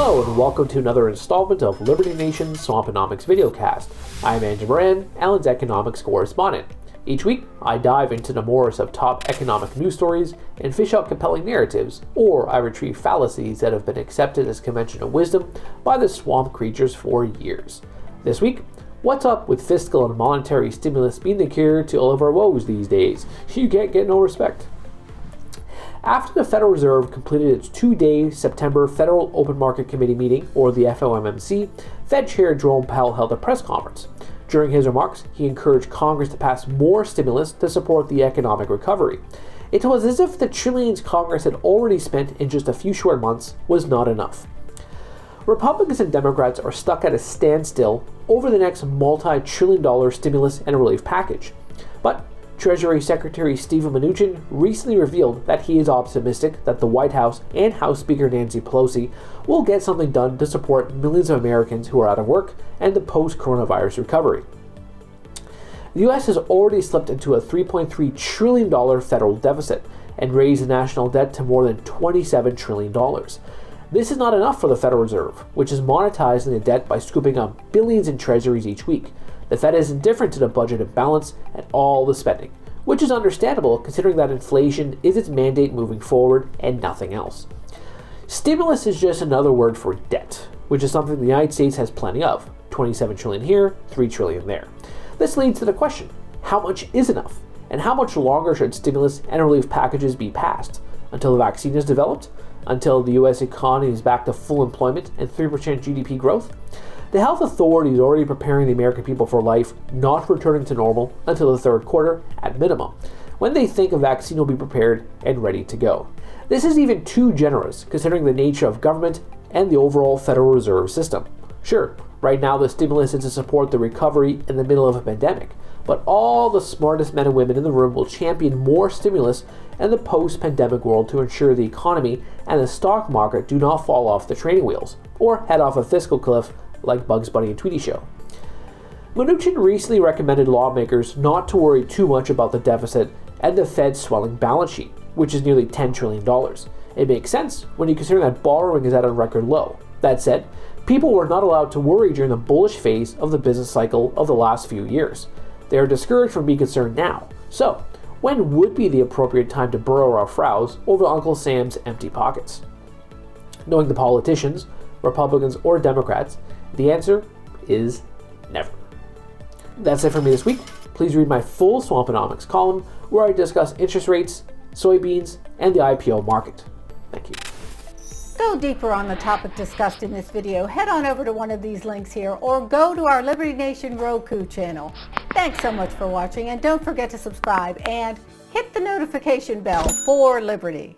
Hello and welcome to another installment of Liberty Nation's Swamponomics videocast. I'm Andrew Moran, Allen's economics correspondent. Each week, I dive into the morass of top economic news stories and fish out compelling narratives, or I retrieve fallacies that have been accepted as conventional wisdom by the swamp creatures for years. This week, what's up with fiscal and monetary stimulus being the cure to all of our woes these days? You can't get no respect. After the Federal Reserve completed its two-day September Federal Open Market Committee meeting, or the FOMC, Fed Chair Jerome Powell held a press conference. During his remarks, he encouraged Congress to pass more stimulus to support the economic recovery. It was as if the trillions Congress had already spent in just a few short months was not enough. Republicans and Democrats are stuck at a standstill over the next multi-trillion-dollar stimulus and relief package. But Treasury Secretary Steven Mnuchin recently revealed that he is optimistic that the White House and House Speaker Nancy Pelosi will get something done to support millions of Americans who are out of work and the post-coronavirus recovery. The U.S. has already slipped into a $3.3 trillion federal deficit and raised the national debt to more than $27 trillion. This is not enough for the Federal Reserve, which is monetizing the debt by scooping up billions in treasuries each week. The Fed is indifferent to the budget imbalance and all the spending, which is understandable considering that inflation is its mandate moving forward and nothing else. Stimulus is just another word for debt, which is something the United States has plenty of, 27 trillion here, 3 trillion there. This leads to the question, how much is enough? And how much longer should stimulus and relief packages be passed? Until the vaccine is developed? Until the U.S. economy is back to full employment and 3% GDP growth? The health authority is already preparing the American people for life not returning to normal until the third quarter at minimum, when they think a vaccine will be prepared and ready to go. This is even too generous considering the nature of government and the overall Federal Reserve System. Sure, right now the stimulus is to support the recovery in the middle of a pandemic, but all the smartest men and women in the room will champion more stimulus in the post-pandemic world to ensure the economy and the stock market do not fall off the training wheels or head off a fiscal cliff like Bugs Bunny and Tweety Show. Mnuchin recently recommended lawmakers not to worry too much about the deficit and the Fed's swelling balance sheet, which is nearly $10 trillion. It makes sense when you consider that borrowing is at a record low. That said, people were not allowed to worry during the bullish phase of the business cycle of the last few years. They are discouraged from being concerned now. So, when would be the appropriate time to burrow our frowns over Uncle Sam's empty pockets? Knowing the politicians, Republicans or Democrats, the answer is never. That's it for me this week. Please read my full Swamponomics column where I discuss interest rates, soybeans, and the IPO market. Thank you. Go deeper on the topic discussed in this video, head on over to one of these links here or go to our Liberty Nation Roku channel. Thanks so much for watching and don't forget to subscribe and hit the notification bell for Liberty.